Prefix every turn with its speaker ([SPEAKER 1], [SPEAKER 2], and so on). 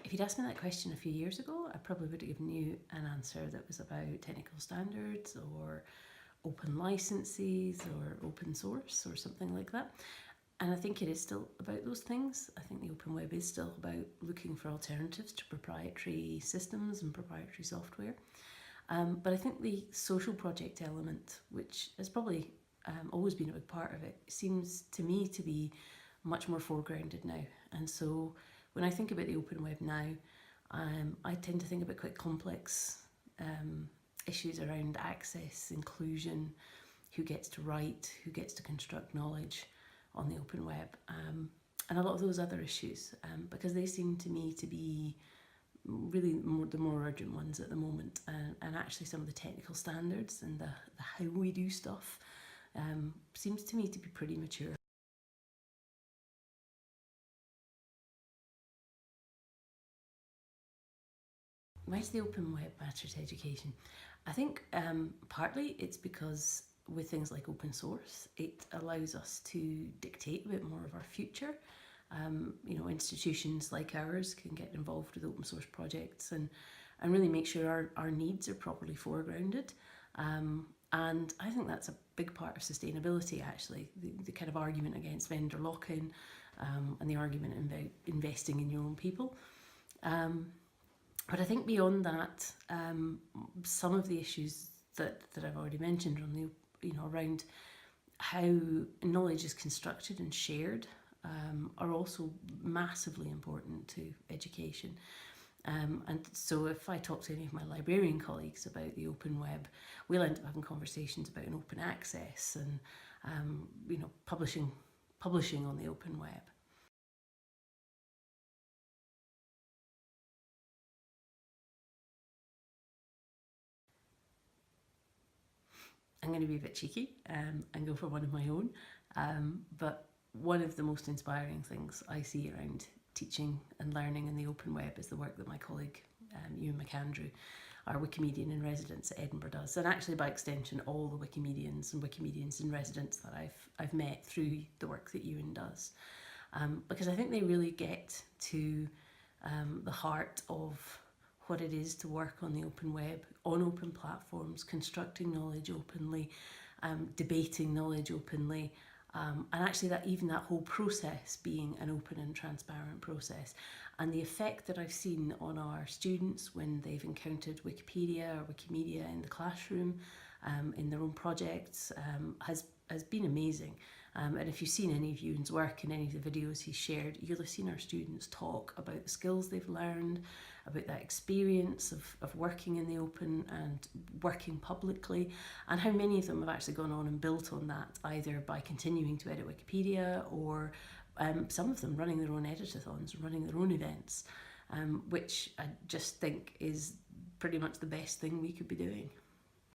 [SPEAKER 1] If you'd asked me that question a few years ago, I probably would have given you an answer that was about technical standards or open licenses or open source or something like that. And I think it is still about those things. I think the open web is still about looking for alternatives to proprietary systems and proprietary software. But I think the social project element, which has probably always been a big part of it, seems to me to be much more foregrounded now. And so when I think about the open web now, I tend to think about quite complex issues around access, inclusion, who gets to write, who gets to construct knowledge on the open web, and a lot of those other issues, because they seem to me to be really the more urgent ones at the moment, and actually some of the technical standards and the how we do stuff seems to me to be pretty mature. Why does the open web matter to education? I think partly it's because with things like open source, it allows us to dictate a bit more of our future. Institutions like ours can get involved with open source projects and really make sure our needs are properly foregrounded. And I think that's a big part of sustainability, actually, the kind of argument against vendor lock-in and the argument about investing in your own people. But I think beyond that, some of the issues that I've already mentioned on the, around how knowledge is constructed and shared are also massively important to education. And so if I talk to any of my librarian colleagues about the open web, we'll end up having conversations about an open access and publishing on the open web. I'm going to be a bit cheeky and go for one of my own, but one of the most inspiring things I see around teaching and learning in the open web is the work that my colleague Ewan McAndrew, our Wikimedian in residence at Edinburgh, does, and actually by extension all the Wikimedians and Wikimedians in residence that I've met through the work that Ewan does, because I think they really get to the heart of what it is to work on the open web, on open platforms, constructing knowledge openly, debating knowledge openly, and actually that whole process being an open and transparent process. And the effect that I've seen on our students when they've encountered Wikipedia or Wikimedia in the classroom, in their own projects, has been amazing. And if you've seen any of Ewan's work and any of the videos he's shared, you'll have seen our students talk about the skills they've learned, about that experience of working in the open and working publicly, and how many of them have actually gone on and built on that, either by continuing to edit Wikipedia or some of them running their own editathons, running their own events, which I just think is pretty much the best thing we could be doing.